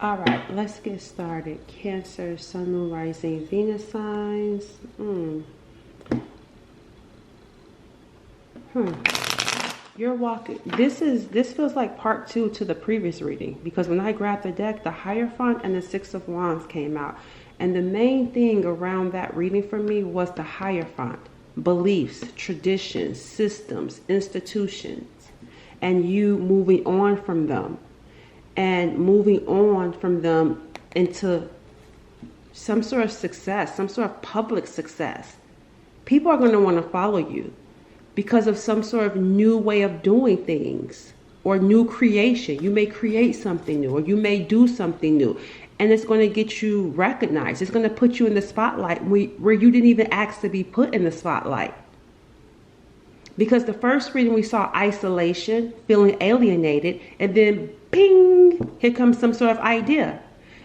All right, let's get started. Cancer, Sun, Moon, Rising, Venus signs. You're walking. This feels like part 2 to the previous reading, because when I grabbed the deck, the Hierophant and the Six of Wands came out, and the main thing around that reading for me was the Hierophant, beliefs, traditions, systems, institutions, and you moving on from them. And moving on from them into some sort of success, some sort of public success. People are going to want to follow you because of some sort of new way of doing things or new creation. You may create something new, or you may do something new, and it's going to get you recognized. It's going to put you in the spotlight where you didn't even ask to be put in the spotlight. Because the first reading we saw isolation, feeling alienated, and then ping, here comes some sort of idea.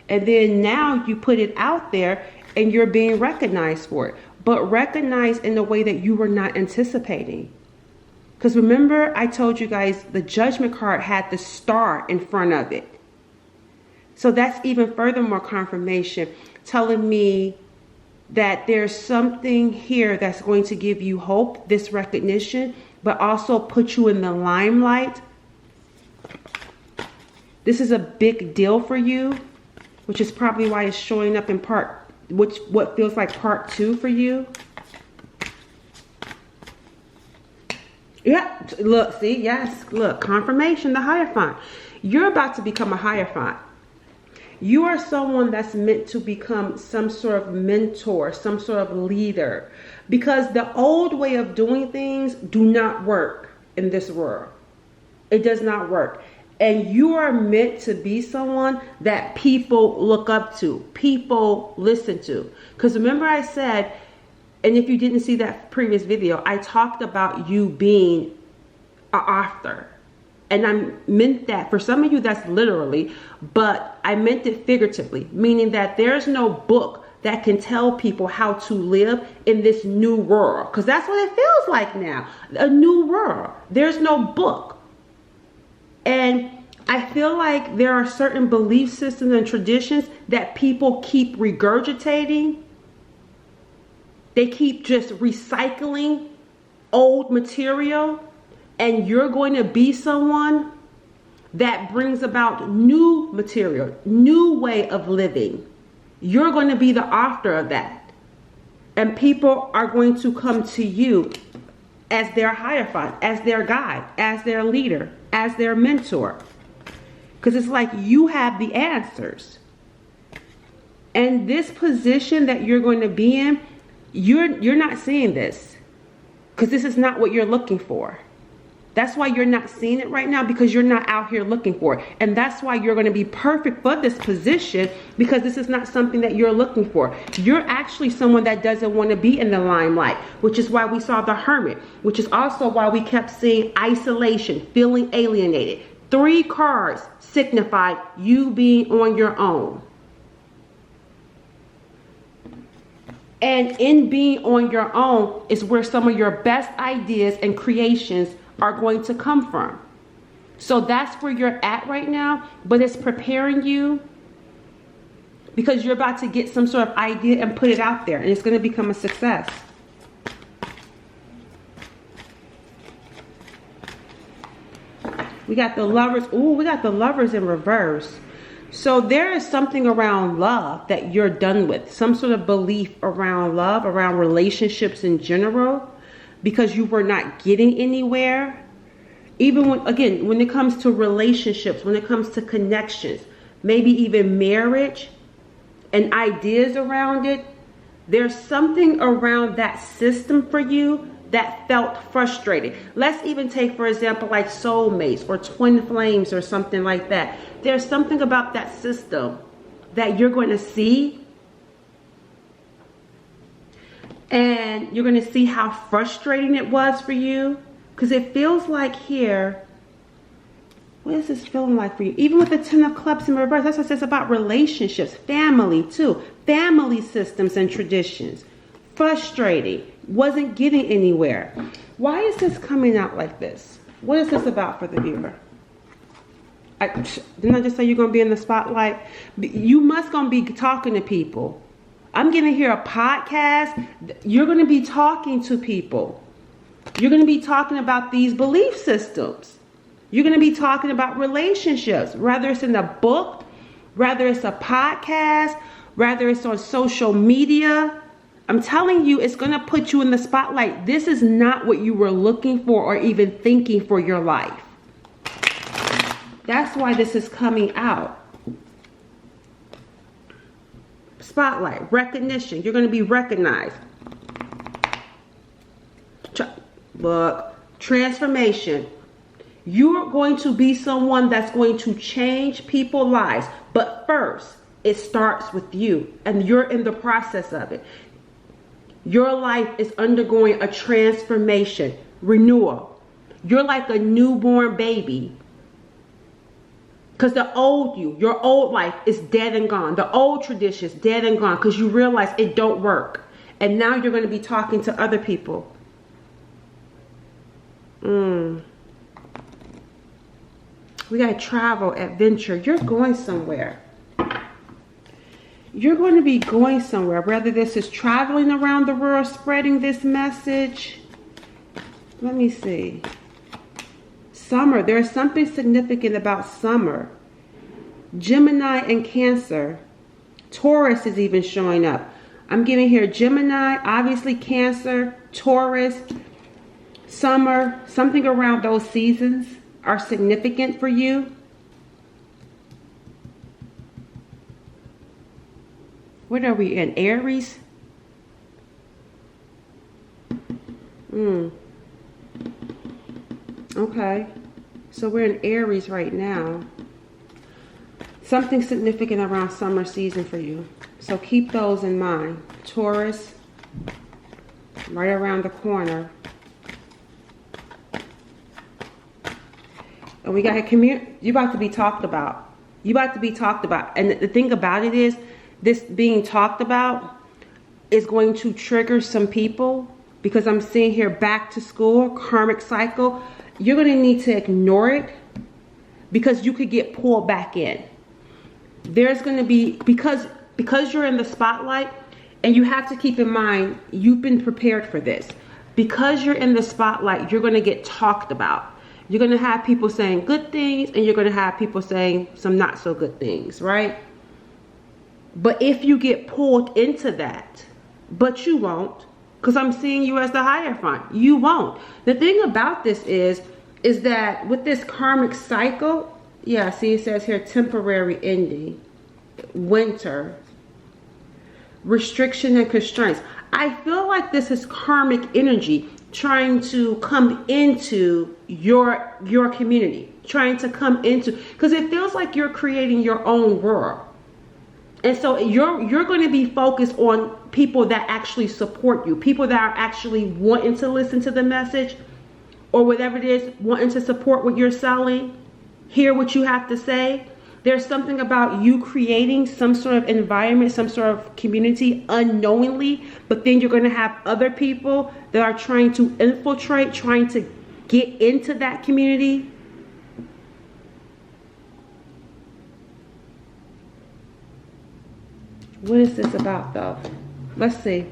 And then now you put it out there and you're being recognized for it. But recognized in a way that you were not anticipating. Because remember, I told you guys the Judgment card had the star in front of it. So that's even furthermore confirmation telling me that there's something here that's going to give you hope, this recognition, but also put you in the limelight. This is a big deal for you, which is probably why it's showing up in what feels like part 2 for you. Yeah, look, see, yes, look, confirmation, the Hierophant. You're about to become a Hierophant. You are someone that's meant to become some sort of mentor, some sort of leader, because the old way of doing things do not work in this world. It does not work. And you are meant to be someone that people look up to, people listen to. Because remember I said, and if you didn't see that previous video, I talked about you being an author. And I meant that for some of you, that's literally, but I meant it figuratively, meaning that there's no book that can tell people how to live in this new world. Because that's what it feels like now, a new world. There's no book. And I feel like there are certain belief systems and traditions that people keep regurgitating. They keep just recycling old material. And you're going to be someone that brings about new material, new way of living. You're going to be the author of that. And people are going to come to you as their Hierophant, as their guide, as their leader, as their mentor. Because it's like you have the answers. And this position that you're going to be in, you're not seeing this. Because this is not what you're looking for. That's why you're not seeing it right now, because you're not out here looking for it. And that's why you're going to be perfect for this position, because this is not something that you're looking for. You're actually someone that doesn't want to be in the limelight, which is why we saw the Hermit, which is also why we kept seeing isolation, feeling alienated. 3 cards signified you being on your own. And in being on your own is where some of your best ideas and creations are going to come from. So that's where you're at right now, but it's preparing you because you're about to get some sort of idea and put it out there, and it's going to become a success. We got the Lovers. Ooh, we got the Lovers in reverse. So there is something around love that you're done with, some sort of belief around love, around relationships in general, because you were not getting anywhere. Even when it comes to relationships, when it comes to connections, maybe even marriage and ideas around it, there's something around that system for you that felt frustrating. Let's even take, for example, like soulmates or twin flames or something like that. There's something about that system that you're going to see, and you're going to see how frustrating it was for you, because it feels like here, what is this feeling like for you? Even with the 10 of Cups in reverse, that's what it says about relationships, family too, family systems and traditions. Frustrating, wasn't getting anywhere. Why is this coming out like this? What is this about for the viewer? Didn't I just say you're going to be in the spotlight? You must going to be talking to people. I'm going to hear a podcast. You're going to be talking to people. You're going to be talking about these belief systems. You're going to be talking about relationships, whether it's in a book, whether it's a podcast, whether it's on social media. I'm telling you, it's going to put you in the spotlight. This is not what you were looking for or even thinking for your life. That's why this is coming out. Spotlight, recognition. You're going to be recognized. Look, transformation. You're going to be someone that's going to change people's lives. But first, it starts with you, and you're in the process of it. Your life is undergoing a transformation, renewal. You're like a newborn baby. Because the old you, your old life is dead and gone. The old traditions, dead and gone. Because you realize it don't work. And now you're going to be talking to other people. We got travel, adventure. You're going somewhere. You're going to be going somewhere. Whether this is traveling around the world, spreading this message. Let me see. Summer. There's something significant about summer. Gemini and Cancer. Taurus is even showing up. I'm giving here Gemini, obviously Cancer, Taurus, summer. Something around those seasons are significant for you. What are we in? Aries? Okay. So we're in Aries right now. Something significant around summer season for you. So keep those in mind. Taurus, right around the corner. And we got a community. You're about to be talked about. You're about to be talked about. And the thing about it is, this being talked about is going to trigger some people, because I'm seeing here back to school, karmic cycle. You're going to need to ignore it because you could get pulled back in. There's going to be, because you're in the spotlight, and you have to keep in mind, you've been prepared for this. Because you're in the spotlight, you're going to get talked about. You're going to have people saying good things, and you're going to have people saying some not so good things, right? But if you get pulled into that, but you won't, because I'm seeing you as the Hierophant, you won't. The thing about this is that with this karmic cycle, yeah, see, it says here temporary ending, winter, restriction and constraints. I feel like this is karmic energy trying to come into your community, trying to come into, because it feels like you're creating your own world. And so you're going to be focused on people that actually support you, people that are actually wanting to listen to the message, or whatever it is, wanting to support what you're selling, hear what you have to say. There's something about you creating some sort of environment, some sort of community unknowingly, but then you're going to have other people that are trying to infiltrate, trying to get into that community. What is this about, though? Let's see.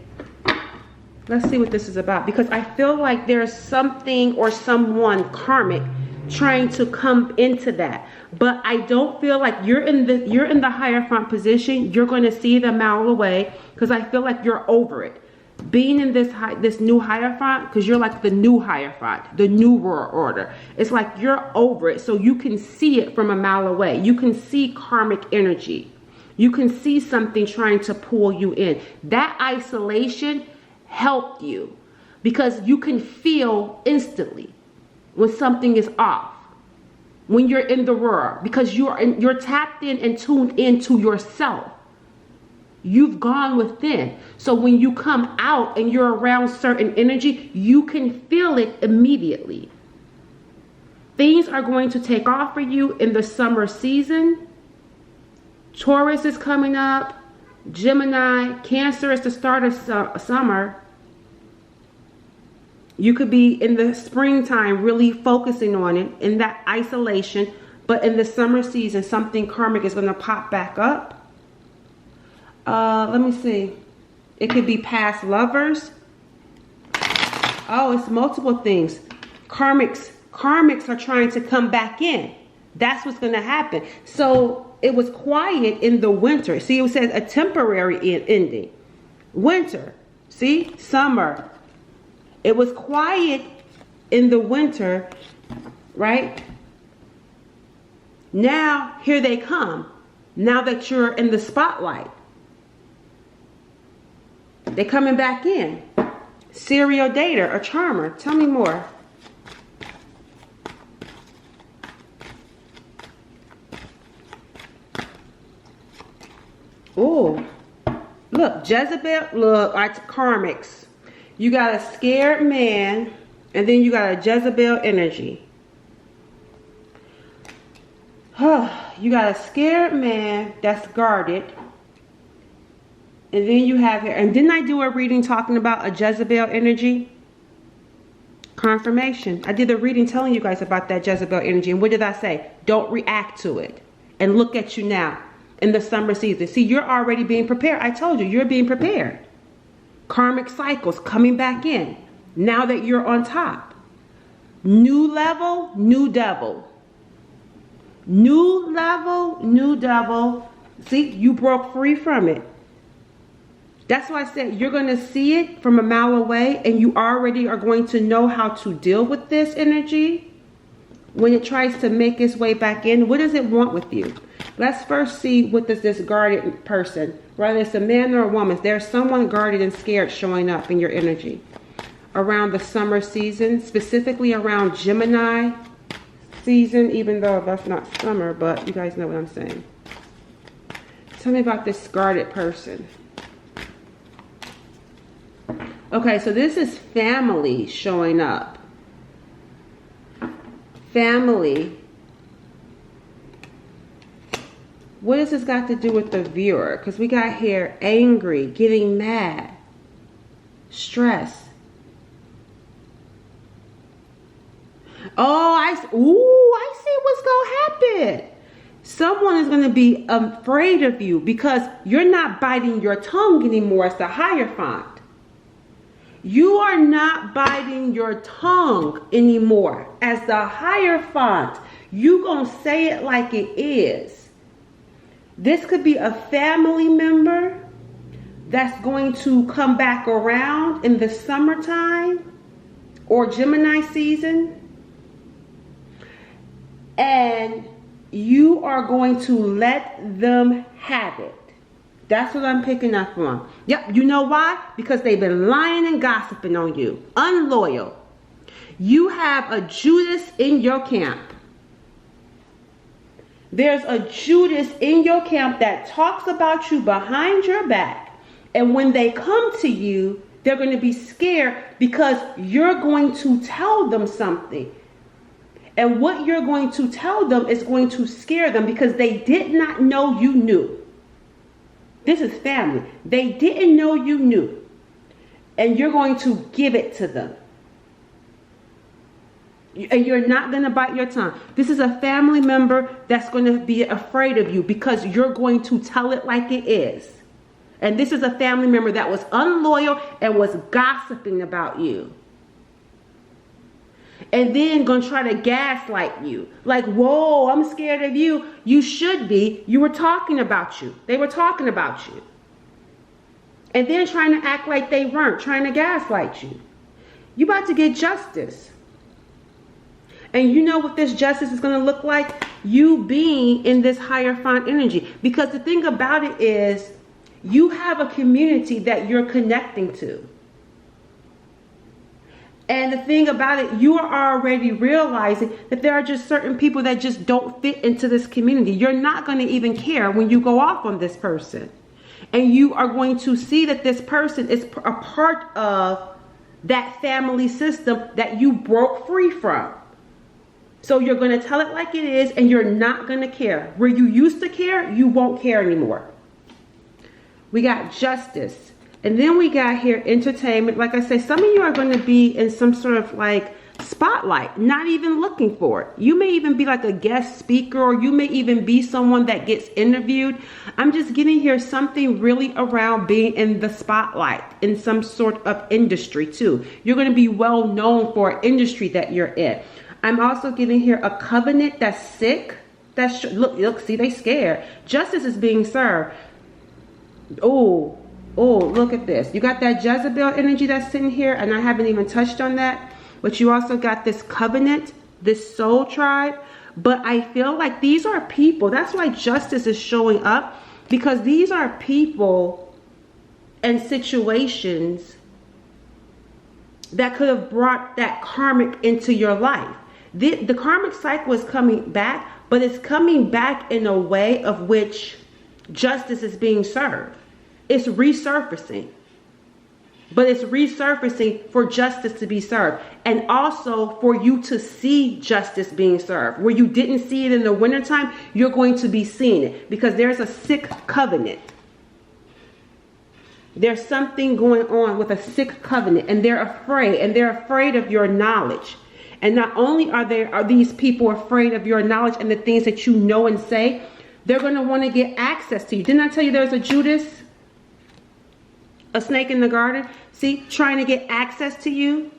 Let's see what this is about, because I feel like there's something or someone karmic trying to come into that. But I don't feel like you're in the Hierophant position. You're going to see them a mile away, because I feel like you're over it. Being in this new Hierophant, because you're like the new Hierophant, the new world order. It's like you're over it, so you can see it from a mile away. You can see karmic energy. You can see something trying to pull you in. That isolation helped you, because you can feel instantly when something is off, when you're in the world, because you're tapped in and tuned into yourself. You've gone within. So when you come out and you're around certain energy, you can feel it immediately. Things are going to take off for you in the summer season. Taurus is coming up. Gemini, Cancer is the start of summer. You could be in the springtime really focusing on it, in that isolation. But in the summer season, something karmic is going to pop back up. Let me see. It could be past lovers. Oh, it's multiple things. Karmics are trying to come back in. That's what's going to happen. So it was quiet in the winter. See, it says a temporary ending. Winter. See, summer. It was quiet in the winter, right? Now, here they come. Now that you're in the spotlight. They're coming back in. Serial dater, a charmer. Tell me more. Oh, look, Jezebel, look, karmics. You got a scared man, and then you got a Jezebel energy. You got a scared man that's guarded. And then you have here, and didn't I do a reading talking about a Jezebel energy? Confirmation. I did a reading telling you guys about that Jezebel energy. And what did I say? Don't react to it. And look at you now in the summer season. See, you're already being prepared. I told you, you're being prepared. Karmic cycles coming back in. Now that you're on top. New level, new devil. New level, new devil. See, you broke free from it. That's why I said you're going to see it from a mile away, and you already are going to know how to deal with this energy when it tries to make its way back in. What does it want with you? Let's first see what does this guarded person, whether it's a man or a woman, there's someone guarded and scared showing up in your energy around the summer season, specifically around Gemini season, even though that's not summer, but you guys know what I'm saying. Tell me about this guarded person. Okay, so this is family showing up. Family. What has this got to do with the viewer? Because we got here angry, getting mad, stress. Oh, I see what's going to happen. Someone is going to be afraid of you because you're not biting your tongue anymore as the Hierophant. You are not biting your tongue anymore as the Hierophant. You gonna say it like it is. This could be a family member that's going to come back around in the summertime or Gemini season. And you are going to let them have it. That's what I'm picking up on. Yep, you know why? Because they've been lying and gossiping on you. Unloyal. You have a Judas in your camp. There's a Judas in your camp that talks about you behind your back. And when they come to you, they're going to be scared because you're going to tell them something. And what you're going to tell them is going to scare them because they did not know you knew. This is family. They didn't know you knew. And you're going to give it to them. And you're not going to bite your tongue. This is a family member that's going to be afraid of you because you're going to tell it like it is. And this is a family member that was unloyal and was gossiping about you. And then going to try to gaslight you. Like, whoa, I'm scared of you. You should be. You were talking about you. They were talking about you. And then trying to act like they weren't. Trying to gaslight you. You about to get justice. And you know what this justice is going to look like? You being in this Hierophant energy. Because the thing about it is, you have a community that you're connecting to. And the thing about it, you are already realizing that there are just certain people that just don't fit into this community. You're not going to even care when you go off on this person. And you are going to see that this person is a part of that family system that you broke free from. So you're going to tell it like it is, and you're not going to care. Where you used to care, you won't care anymore. We got justice. And then we got here entertainment. Like I say, some of you are going to be in some sort of like spotlight, not even looking for it. You may even be like a guest speaker, or you may even be someone that gets interviewed. I'm just getting here something really around being in the spotlight in some sort of industry too. You're going to be well known for an industry that you're in. I'm also getting here a covenant that's sick. That's look, see, they scared. Justice is being served. Oh, look at this. You got that Jezebel energy that's sitting here, and I haven't even touched on that. But you also got this covenant, this soul tribe. But I feel like these are people. That's why justice is showing up, because these are people and situations that could have brought that karmic into your life. The karmic cycle is coming back, but it's coming back in a way of which justice is being served. It's resurfacing. But it's resurfacing for justice to be served. And also for you to see justice being served. Where you didn't see it in the wintertime, you're going to be seeing it. Because there's a sick covenant. There's something going on with a sick covenant. And they're afraid. And they're afraid of your knowledge. And not only are these people afraid of your knowledge and the things that you know and say, they're going to want to get access to you. Didn't I tell you there's a Judas? A snake in the garden? See, trying to get access to you.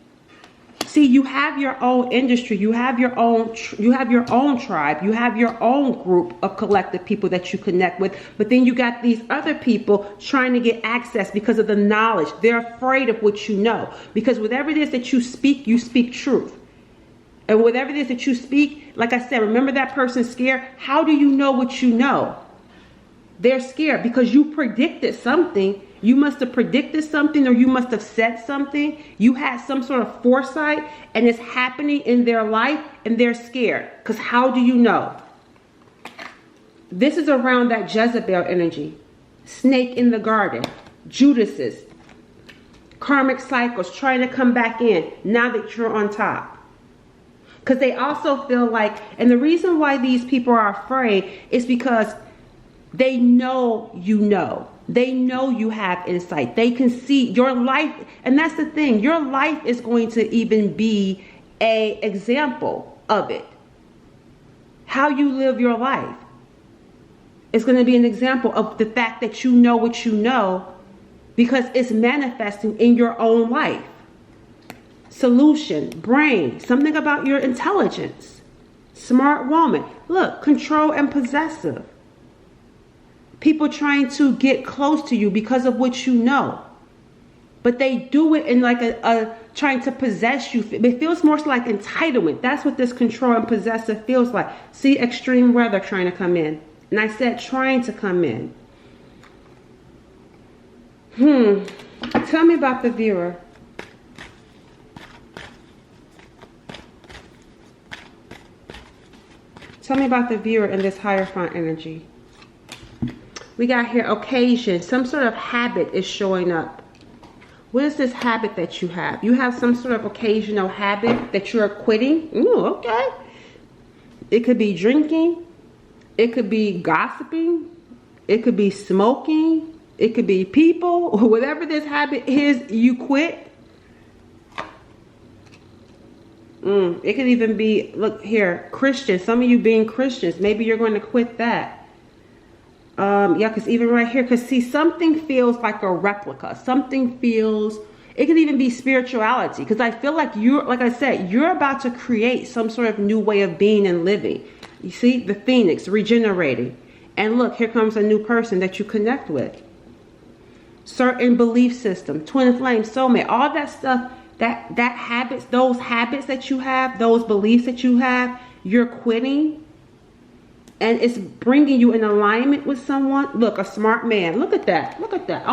See, you have your own industry. You have your own tribe. You have your own group of collective people that you connect with. But then you got these other people trying to get access because of the knowledge. They're afraid of what you know. Because whatever it is that you speak truth. And whatever it is that you speak, like I said, remember that person's scared? How do you know what you know? They're scared because you predicted something. You must have predicted something, or you must have said something. You had some sort of foresight, and it's happening in their life, and they're scared. Because how do you know? This is around that Jezebel energy. Snake in the garden. Judases. Karmic cycles trying to come back in now that you're on top. Because they also feel like, and the reason why these people are afraid is because they know you know. They know you have insight. They can see your life. And that's the thing. Your life is going to even be an example of it. How you live your life. It's going to be an example of the fact that you know what you know, because it's manifesting in your own life. Solution, brain, something about your intelligence. Smart woman. Look, control and possessive. People trying to get close to you because of what you know. But they do it in like a trying to possess you. It feels more like entitlement. That's what this control and possessive feels like. See, extreme weather trying to come in. And I said trying to come in. Tell me about the viewer. Tell me about the viewer in this Hierophant energy. We got here occasion. Some sort of habit is showing up. What is this habit that you have? You have some sort of occasional habit that you're quitting. Ooh, okay. It could be drinking. It could be gossiping. It could be smoking. It could be people. Whatever this habit is, you quit. It could even be, look here, Christians. Some of you being Christians. Maybe you're going to quit that. Yeah, because even right here, because see, something feels like a replica. Something feels, it could even be spirituality. Because I feel like you're, like I said, you're about to create some sort of new way of being and living. You see, the phoenix regenerating. And look, here comes a new person that you connect with. Certain belief system, twin flame, soulmate, all that stuff, that habits, those habits that you have, those beliefs that you have, you're quitting. And it's bringing you in alignment with someone. Look, a smart man. Look at that. Look at that.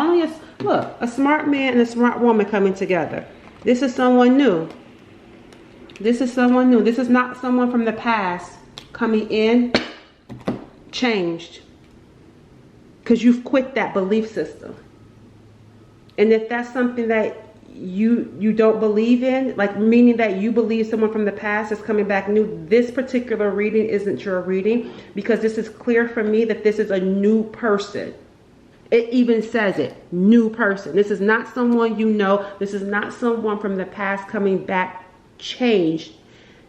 Look, a smart man and a smart woman coming together. This is someone new. This is someone new. This is not someone from the past coming in, changed. Because you've quit that belief system. And if that's something that you don't believe in, like meaning that you believe someone from the past is coming back new, this particular reading isn't your reading, because this is clear for me that this is a new person. It even says it, new person. This is not someone you know. This is not someone from the past coming back changed.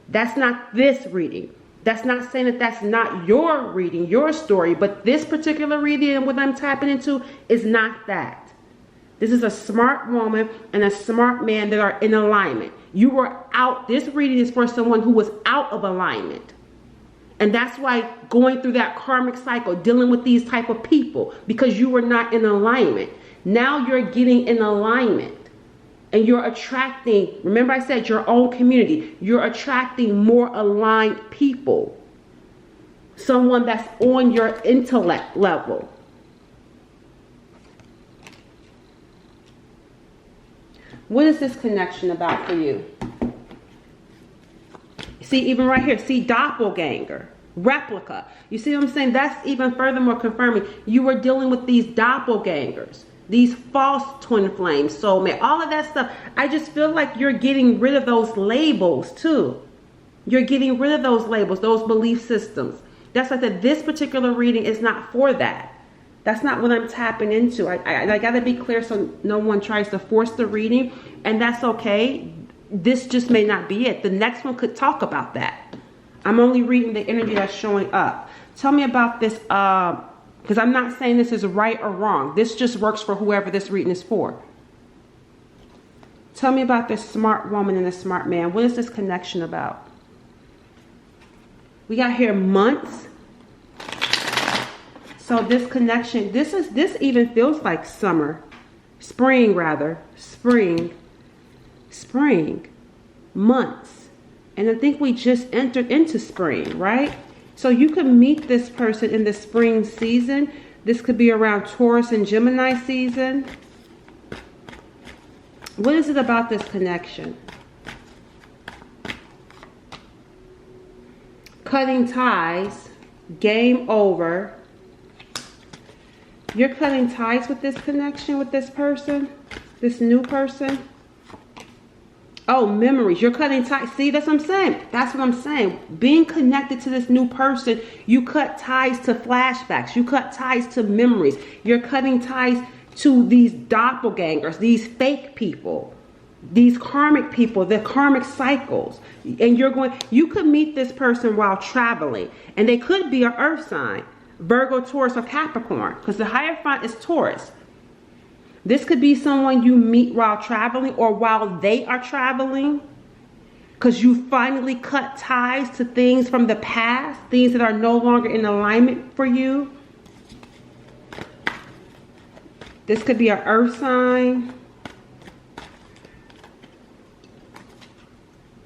That's not this reading. That's not saying that that's not your reading, your story, but this particular reading and what I'm tapping into is not that. This is a smart woman and a smart man that are in alignment. You were out. This reading is for someone who was out of alignment. And that's why going through that karmic cycle, dealing with these type of people, because you were not in alignment. Now you're getting in alignment. And you're attracting, remember I said your own community. You're attracting more aligned people. Someone that's on your intellect level. What is this connection about for you? See, even right here, see doppelganger, replica. You see what I'm saying? That's even furthermore confirming you were dealing with these doppelgangers. These false twin flames, soulmate, all of that stuff. I just feel like you're getting rid of those labels too. You're getting rid of those labels, those belief systems. That's why I said this particular reading is not for that. That's not what I'm tapping into. I got to be clear so no one tries to force the reading, and that's okay. This just may not be it. The next one could talk about that. I'm only reading the energy that's showing up. Tell me about this, because I'm not saying this is right or wrong. This just works for whoever this reading is for. Tell me about this smart woman and this smart man. What is this connection about? We got here months. So this connection, this even feels like summer. Spring rather. Spring. Months. And I think we just entered into spring, right? So you could meet this person in the spring season. This could be around Taurus and Gemini season. What is it about this connection? Cutting ties. Game over. You're cutting ties with this connection with this person. This new person. Oh, memories. You're cutting ties. See, that's what I'm saying. That's what I'm saying. Being connected to this new person, you cut ties to flashbacks. You cut ties to memories. You're cutting ties to these doppelgangers, these fake people, these karmic people, the karmic cycles. And you could meet this person while traveling. And they could be an earth sign. Virgo, Taurus, or Capricorn. Because the Hierophant is Taurus. This could be someone you meet while traveling or while they are traveling. Because you finally cut ties to things from the past. Things that are no longer in alignment for you. This could be an earth sign.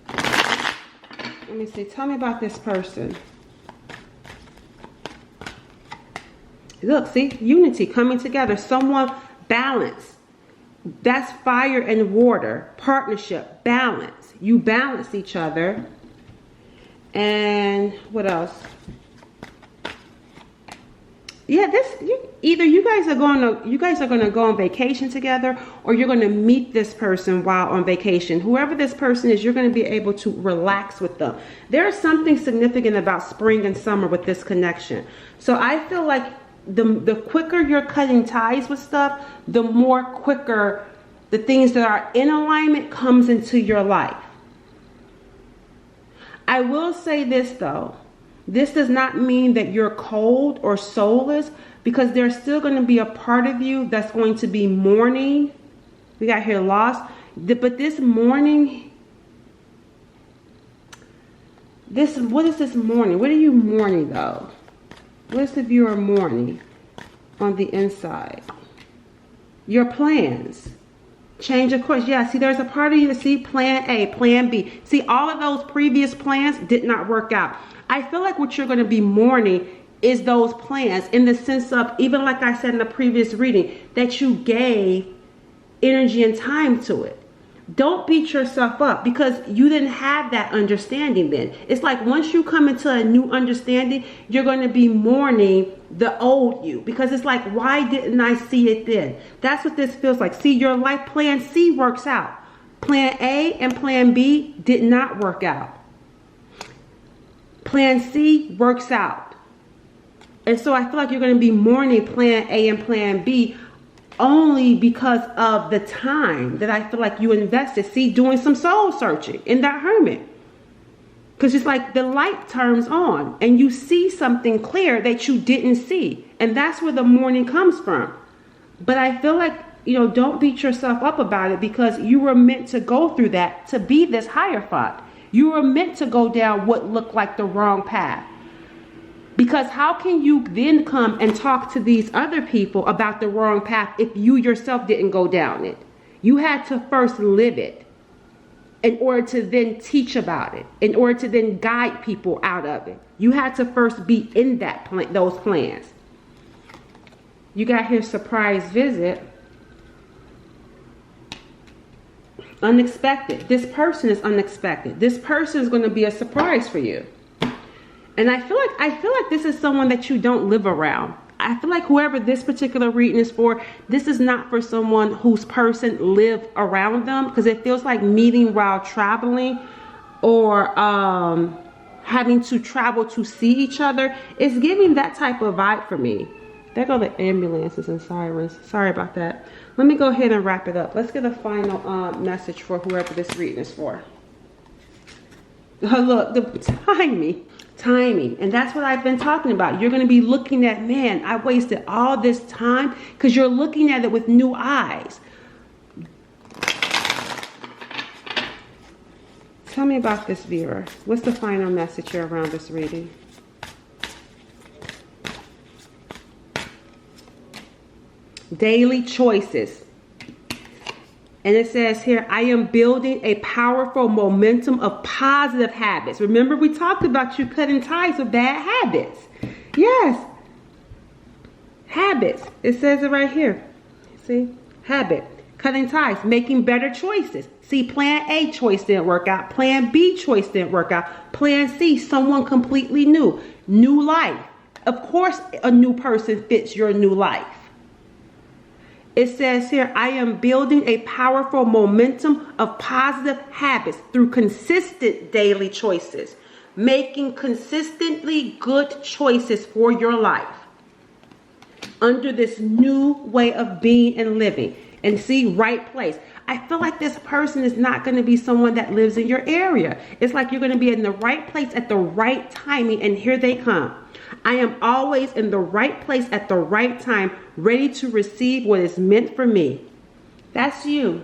Let me see. Tell me about this person. Look, see, unity coming together. Someone balance. That's fire and water. Partnership, balance. You balance each other. And what else? Yeah, either you guys are going to go on vacation together, or you're going to meet this person while on vacation. Whoever this person is, you're going to be able to relax with them. There is something significant about spring and summer with this connection. So I feel like the quicker you're cutting ties with stuff, the more quicker the things that are in alignment comes into your life. I will say this though. This does not mean that you're cold or soulless, because there's still going to be a part of you that's going to be mourning. We got here lost. But this mourning, what is this mourning? What are you mourning though? What is the viewer mourning on the inside? Your plans. Change of course. Yeah, see, there's a part of you that see plan A, plan B. See, all of those previous plans did not work out. I feel like what you're going to be mourning is those plans, in the sense of, even like I said in the previous reading, that you gave energy and time to it. Don't beat yourself up because you didn't have that understanding then. It's like once you come into a new understanding, you're going to be mourning the old you, because it's like, why didn't I see it then? That's what this feels like. See, your life plan C works out. Plan A and plan B did not work out. Plan C works out. And so I feel like you're going to be mourning plan A and plan B only because of the time that I feel like you invested, see, doing some soul searching in that hermit. Because it's like the light turns on and you see something clear that you didn't see. And that's where the morning comes from. But I feel like, you know, don't beat yourself up about it, because you were meant to go through that to be this Hierophant. You were meant to go down what looked like the wrong path. Because how can you then come and talk to these other people about the wrong path if you yourself didn't go down it? You had to first live it in order to then teach about it, in order to then guide people out of it. You had to first be in that those plans. You got here, surprise visit. Unexpected. This person is unexpected. This person is going to be a surprise for you. And I feel like this is someone that you don't live around. I feel like whoever this particular reading is for, this is not for someone whose person live around them, because it feels like meeting while traveling, or having to travel to see each other. It's giving that type of vibe for me. There go the ambulances and sirens. Sorry about that. Let me go ahead and wrap it up. Let's get a final message for whoever this reading is for. Look, the timing. And that's what I've been talking about. You're going to be looking at, man, I wasted all this time, because you're looking at it with new eyes. Tell me about this, viewer. What's the final message here around this reading? Daily choices. And it says here, I am building a powerful momentum of positive habits. Remember, we talked about you cutting ties with bad habits. Yes. Habits. It says it right here. See? Habit. Cutting ties. Making better choices. See, plan A choice didn't work out. Plan B choice didn't work out. Plan C, someone completely new. New life. Of course, a new person fits your new life. It says here, I am building a powerful momentum of positive habits through consistent daily choices, making consistently good choices for your life under this new way of being and living. And see, right place. I feel like this person is not going to be someone that lives in your area. It's like you're going to be in the right place at the right timing, and here they come. I am always in the right place at the right time, ready to receive what is meant for me. That's you.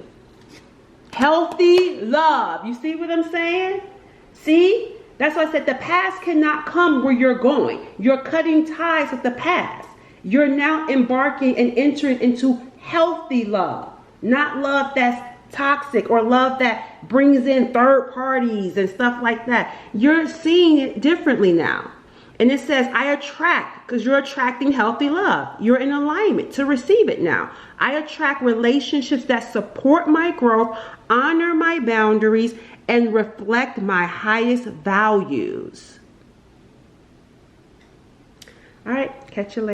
Healthy love. You see what I'm saying? See? That's why I said the past cannot come where you're going. You're cutting ties with the past. You're now embarking and entering into healthy love. Not love that's toxic or love that brings in third parties and stuff like that. You're seeing it differently now. And it says, I attract, because you're attracting healthy love. You're in alignment to receive it now. I attract relationships that support my growth, honor my boundaries, and reflect my highest values. All right, catch you later.